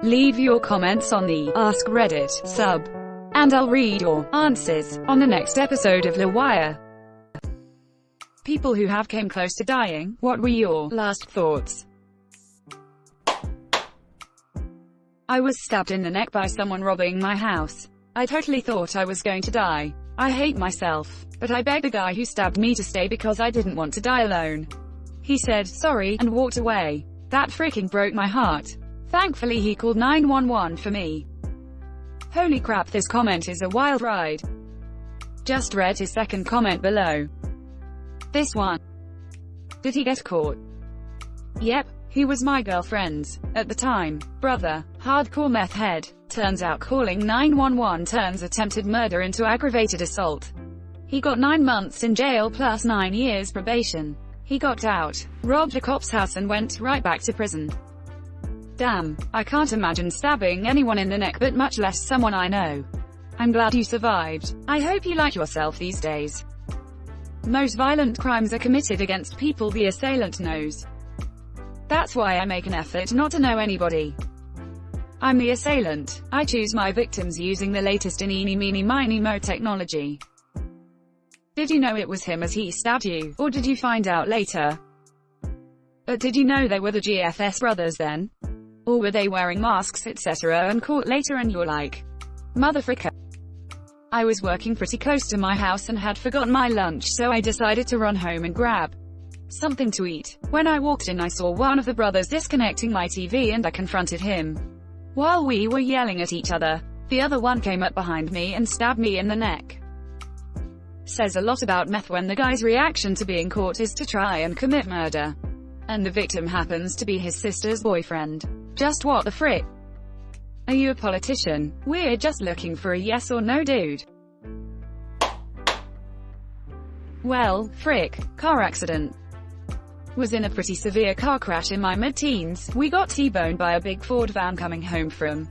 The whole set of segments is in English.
Leave your comments on the Ask Reddit sub, and I'll read your answers on the next episode of LWIAR. People who have came close to dying, what were your last thoughts? I was stabbed in the neck by someone robbing my house. I totally thought I was going to die. I hate myself, but I begged the guy who stabbed me to stay because I didn't want to die alone. He said, sorry, and walked away. That freaking broke my heart. Thankfully he called 911 for me. Holy crap, this comment is a wild ride. Just read his second comment below. This one. Did he get caught? Yep, he was my girlfriend's, at the time, brother, hardcore meth head. Turns out calling 911 turns attempted murder into aggravated assault. He got 9 months in jail plus 9 years probation. He got out, robbed a cop's house and went right back to prison. Damn, I can't imagine stabbing anyone in the neck, but much less someone I know. I'm glad you survived. I hope you like yourself these days. Most violent crimes are committed against people the assailant knows. That's why I make an effort not to know anybody. I'm the assailant. I choose my victims using the latest in eeny meeny miny mo technology. Did you know it was him as he stabbed you, or did you find out later? But did you know they were the GFS brothers then? Or were they wearing masks etc. and caught later and you're like, motherfricker. I was working pretty close to my house and had forgotten my lunch, so I decided to run home and grab something to eat. When I walked in I saw one of the brothers disconnecting my TV and I confronted him. While we were yelling at each other, the other one came up behind me and stabbed me in the neck. Says a lot about meth when the guy's reaction to being caught is to try and commit murder. And the victim happens to be his sister's boyfriend. Just what the frick? Are you a politician? We're just looking for a yes or no dude. Well, frick, car accident. Was in a pretty severe car crash in my mid-teens. We got T-boned by a big Ford van coming home from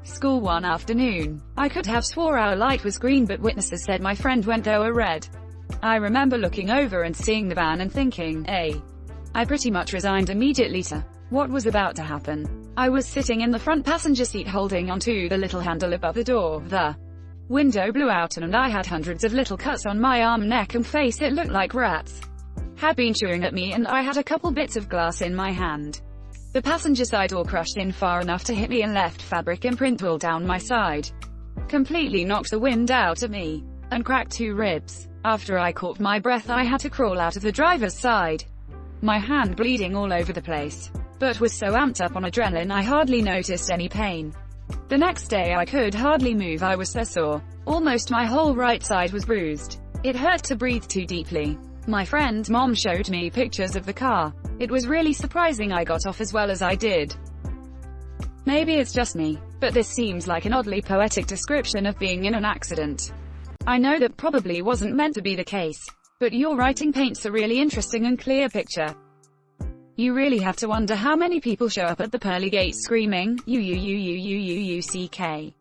school one afternoon. I could have swore our light was green, but witnesses said my friend went they were red. I remember looking over and seeing the van and thinking, hey. I pretty much resigned immediately to what was about to happen. I was sitting in the front passenger seat holding onto the little handle above the door. The window blew out and I had hundreds of little cuts on my arm, neck and face. It looked like rats had been chewing at me and I had a couple bits of glass in my hand. The passenger side door crushed in far enough to hit me and left fabric imprint all down my side. Completely knocked the wind out of me and cracked 2 ribs. After I caught my breath I had to crawl out of the driver's side. My hand bleeding all over the place, but was so amped up on adrenaline I hardly noticed any pain. The next day I could hardly move, I was so sore. Almost my whole right side was bruised. It hurt to breathe too deeply. My friend's mom showed me pictures of the car. It was really surprising I got off as well as I did. Maybe it's just me, but this seems like an oddly poetic description of being in an accident. I know that probably wasn't meant to be the case, but your writing paints a really interesting and clear picture. You really have to wonder how many people show up at the pearly gates screaming, UUUUUUUCK.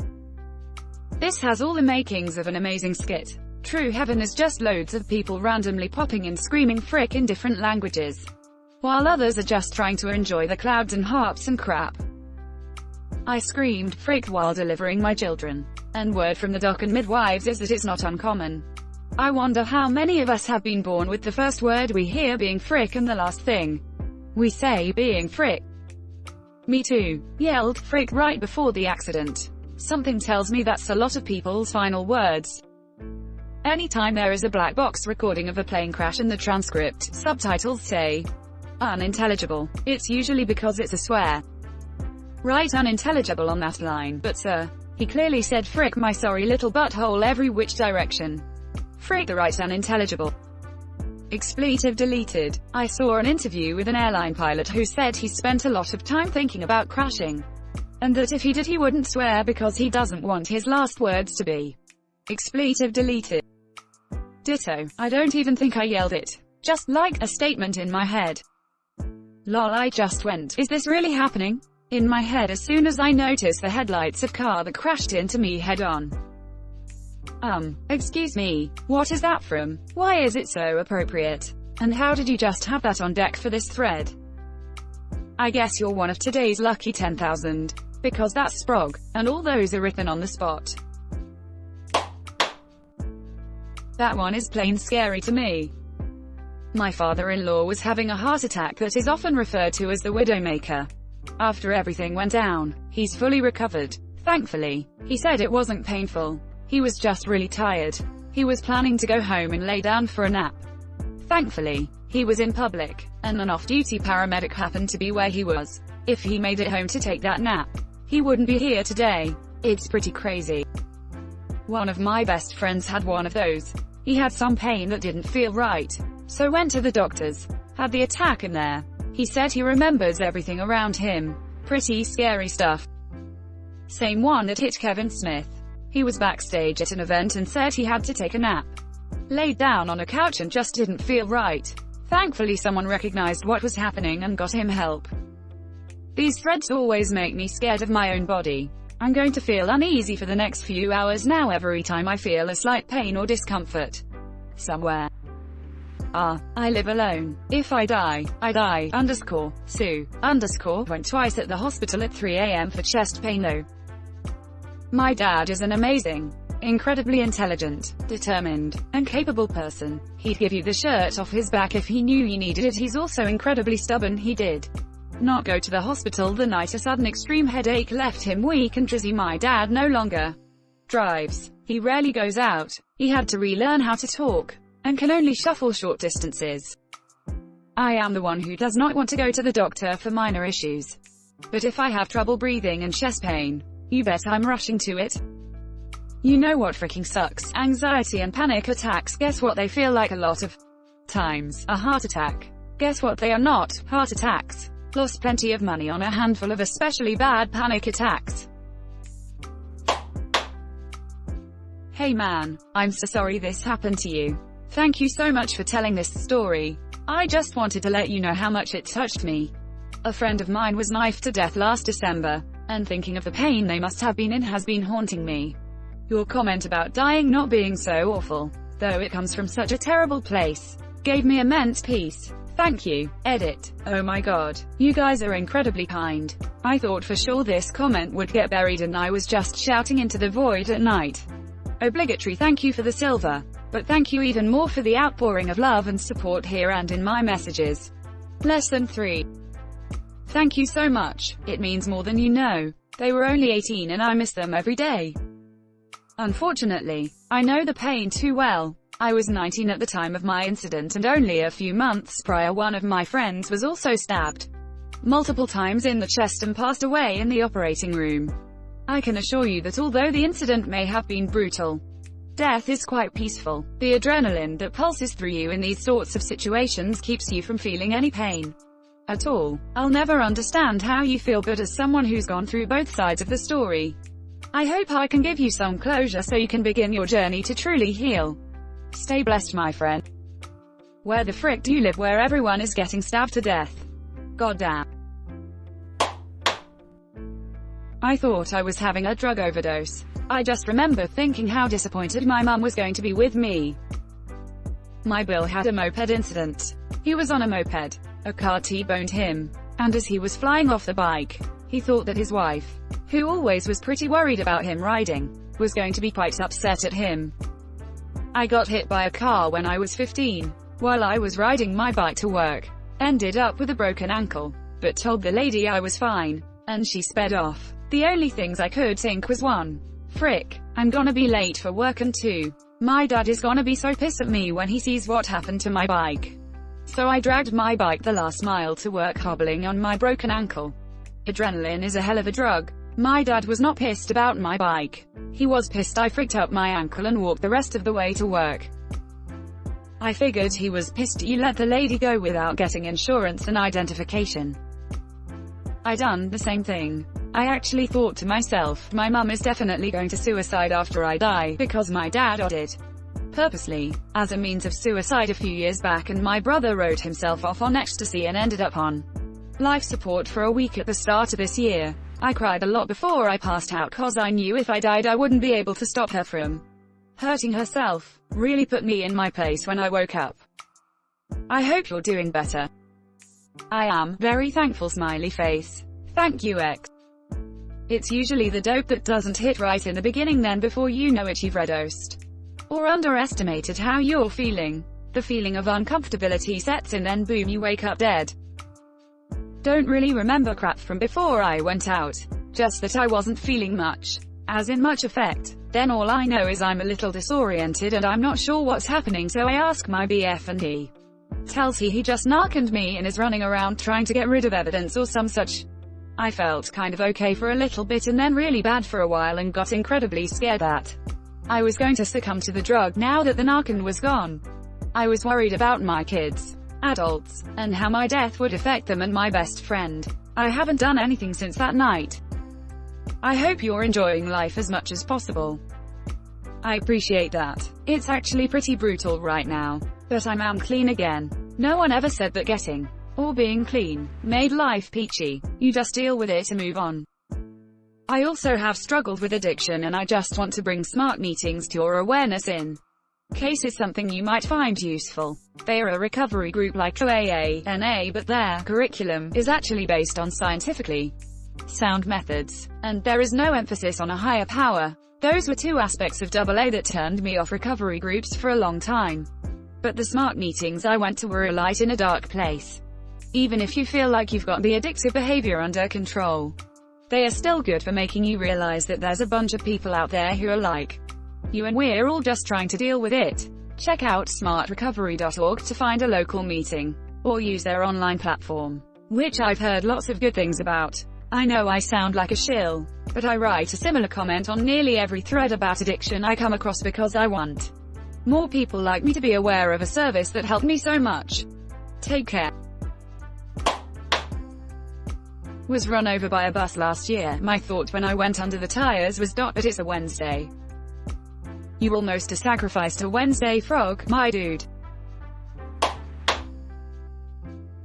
This has all the makings of an amazing skit. True heaven is just loads of people randomly popping and screaming frick in different languages, while others are just trying to enjoy the clouds and harps and crap. I screamed frick while delivering my children. And word from the doc and midwives is that it's not uncommon. I wonder how many of us have been born with the first word we hear being frick and the last thing we say being frick. Me too. Yelled frick right before the accident. Something tells me that's a lot of people's final words. Anytime there is a black box recording of a plane crash and the transcript, subtitles say unintelligible, it's usually because it's a swear. Write unintelligible on that line, but sir, he clearly said frick my sorry little butthole every which direction. Frick the right unintelligible. Expletive deleted. I saw an interview with an airline pilot who said he spent a lot of time thinking about crashing, and that if he did he wouldn't swear because he doesn't want his last words to be expletive deleted. Ditto. I don't even think I yelled it. Just like a statement in my head. Lol, I just went, is this really happening? In my head as soon as I noticed the headlights of car that crashed into me head on. Excuse me, what is that from? Why is it so appropriate? And how did you just have that on deck for this thread? I guess you're one of today's lucky 10,000. because that's Sprog, and all those are written on the spot. That one is plain scary to me. My father-in-law was having a heart attack that is often referred to as the Widowmaker. After everything went down, he's fully recovered. Thankfully, he said it wasn't painful. He was just really tired. He was planning to go home and lay down for a nap. Thankfully, he was in public, and an off-duty paramedic happened to be where he was. If he made it home to take that nap, he wouldn't be here today. It's pretty crazy. One of my best friends had one of those. He had some pain that didn't feel right, so went to the doctors. Had the attack in there. He said he remembers everything around him. Pretty scary stuff. Same one that hit Kevin Smith. He was backstage at an event and said he had to take a nap. Laid down on a couch and just didn't feel right. Thankfully someone recognized what was happening and got him help. These threads always make me scared of my own body. I'm going to feel uneasy for the next few hours now every time I feel a slight pain or discomfort. Somewhere. I live alone. If I die, I die. Sue. Went twice at the hospital at 3 a.m. for chest pain though. My dad is an amazing, incredibly intelligent, determined, and capable person. He'd give you the shirt off his back if he knew you needed it. He's also incredibly stubborn. He did not go to the hospital the night a sudden extreme headache left him weak and dizzy. My dad no longer drives. He rarely goes out. He had to relearn how to talk, and can only shuffle short distances. I am the one who does not want to go to the doctor for minor issues. But if I have trouble breathing and chest pain, you bet I'm rushing to it. You know what freaking sucks? Anxiety and panic attacks. Guess what they feel like a lot of times? A heart attack. Guess what they are not? Heart attacks. Lost plenty of money on a handful of especially bad panic attacks. Hey man, I'm so sorry this happened to you. Thank you so much for telling this story. I just wanted to let you know how much it touched me. A friend of mine was knifed to death last December, and thinking of the pain they must have been in has been haunting me. Your comment about dying not being so awful, though it comes from such a terrible place, gave me immense peace. Thank you. Edit. Oh my god. You guys are incredibly kind. I thought for sure this comment would get buried and I was just shouting into the void at night. Obligatory thank you for the silver. But thank you even more for the outpouring of love and support here and in my messages. Less than 3. Thank you so much. It means more than you know. They were only 18 and I miss them every day. Unfortunately, I know the pain too well. I was 19 at the time of my incident and only a few months prior one of my friends was also stabbed multiple times in the chest and passed away in the operating room. I can assure you that although the incident may have been brutal, death is quite peaceful. The adrenaline that pulses through you in these sorts of situations keeps you from feeling any pain at all. I'll never understand how you feel, but as someone who's gone through both sides of the story, I hope I can give you some closure so you can begin your journey to truly heal. Stay blessed, my friend. Where the frick do you live where everyone is getting stabbed to death? Goddamn. I thought I was having a drug overdose. I just remember thinking how disappointed my mum was going to be with me. My Bill had a moped incident. He was on a moped. A car T-boned him, and as he was flying off the bike, he thought that his wife, who always was pretty worried about him riding, was going to be quite upset at him. I got hit by a car when I was 15, while I was riding my bike to work. Ended up with a broken ankle, but told the lady I was fine, and she sped off. The only things I could think was 1. Frick, I'm gonna be late for work, and 2. My dad is gonna be so pissed at me when he sees what happened to my bike. So I dragged my bike the last mile to work hobbling on my broken ankle. Adrenaline is a hell of a drug. My dad was not pissed about my bike. He was pissed I fricked up my ankle and walked the rest of the way to work. I figured he was pissed you let the lady go without getting insurance and identification. I done the same thing. I actually thought to myself, my mum is definitely going to suicide after I die, because my dad did purposely, as a means of suicide a few years back, and my brother wrote himself off on ecstasy and ended up on life support for a week at the start of this year. I cried a lot before I passed out cause I knew if I died I wouldn't be able to stop her from hurting herself. Really put me in my place when I woke up. I hope you're doing better. I am very thankful, smiley face. Thank you, X. It's usually the dope that doesn't hit right in the beginning, then before you know it you've redosed. Or underestimated how you're feeling. The feeling of uncomfortability sets in, then boom, you wake up dead. Don't really remember crap from before I went out. Just that I wasn't feeling much. As in much effect. Then all I know is I'm a little disoriented and I'm not sure what's happening, so I ask my BF and he tells he just narcaned me and is running around trying to get rid of evidence or some such. I felt kind of okay for a little bit and then really bad for a while and got incredibly scared that I was going to succumb to the drug now that the narcan was gone. I was worried about my kids, adults, and how my death would affect them and my best friend. I haven't done anything since that night. I hope you're enjoying life as much as possible. I appreciate that. It's actually pretty brutal right now. But I'm clean again. No one ever said that getting, or being clean, made life peachy. You just deal with it and move on. I also have struggled with addiction and I just want to bring smart meetings to your awareness in case it's something you might find useful. They are a recovery group like LWIAR, but their curriculum is actually based on scientifically sound methods, and there is no emphasis on a higher power. Those were two aspects of AA that turned me off recovery groups for a long time. But the smart meetings I went to were a light in a dark place. Even if you feel like you've got the addictive behavior under control, they are still good for making you realize that there's a bunch of people out there who are like you and we're all just trying to deal with it. Check out smartrecovery.org to find a local meeting, or use their online platform, which I've heard lots of good things about. I know I sound like a shill, but I write a similar comment on nearly every thread about addiction I come across because I want more people like me to be aware of a service that helped me so much. Take care. Was run over by a bus last year. My thought when I went under the tires was but it's a Wednesday. You almost sacrificed a Wednesday frog, my dude.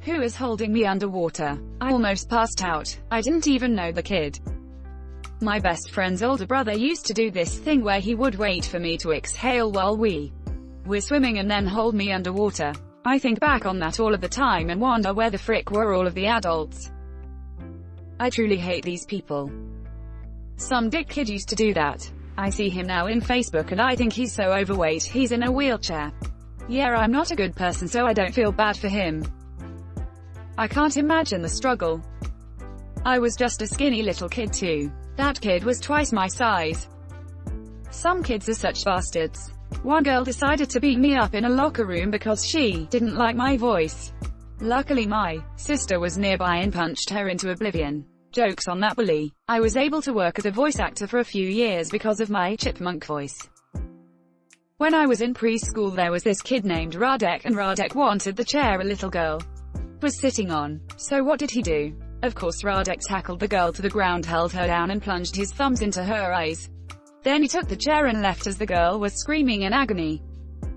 Who is holding me underwater? I almost passed out. I didn't even know the kid. My best friend's older brother used to do this thing where he would wait for me to exhale while we were swimming and then hold me underwater. I think back on that all of the time and wonder where the frick were all of the adults. I truly hate these people. Some dick kid used to do that. I see him now in Facebook and I think he's so overweight he's in a wheelchair. Yeah, I'm not a good person so I don't feel bad for him. I can't imagine the struggle. I was just a skinny little kid too. That kid was twice my size. Some kids are such bastards. One girl decided to beat me up in a locker room because she didn't like my voice. Luckily my sister was nearby and punched her into oblivion. Jokes on that bully. I was able to work as a voice actor for a few years because of my chipmunk voice. When I was in preschool there was this kid named Radek and Radek wanted the chair a little girl was sitting on. So what did he do? Of course Radek tackled the girl to the ground, held her down and plunged his thumbs into her eyes. Then he took the chair and left as the girl was screaming in agony.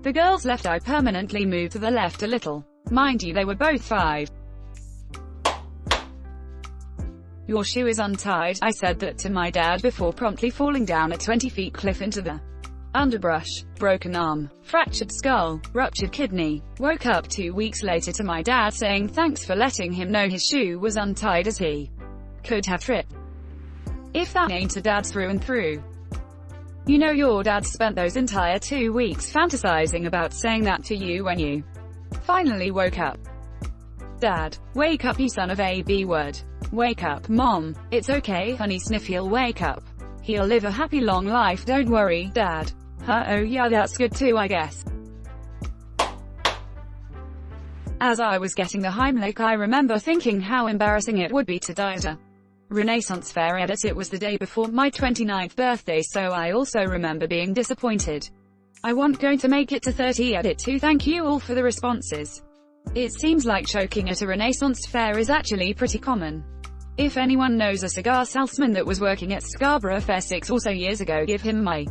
The girl's left eye permanently moved to the left a little. Mind you, they were both 5. Your shoe is untied. I said that to my dad before promptly falling down a 20 feet cliff into the underbrush. Broken arm, fractured skull, ruptured kidney. Woke up 2 weeks later to my dad saying thanks for letting him know his shoe was untied as he could have tripped. If that ain't a dad through and through. You know your dad spent those entire 2 weeks fantasizing about saying that to you when you finally woke up. Dad, wake up you son of a B-word. Wake up, Mom. It's okay, honey, sniff, he'll wake up. He'll live a happy long life, don't worry, Dad. Oh yeah, that's good too, I guess. As I was getting the Heimlich, I remember thinking how embarrassing it would be to die at a Renaissance fair edit. It was the day before my 29th birthday, so I also remember being disappointed. I wasn't going to make it to 30 edit too. Thank you all for the responses. It seems like choking at a Renaissance fair is actually pretty common. If anyone knows a cigar salesman that was working at Scarborough Fair 6 or so years ago, give him my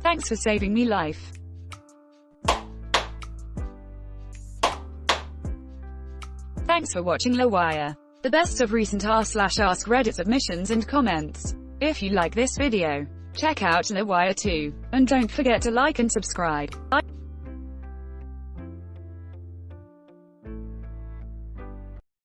thanks for saving me life. Thanks for watching LWIAR. The best of recent r/AskReddit submissions and comments. If you like this video, check out LWIAR too. And don't forget to like and subscribe.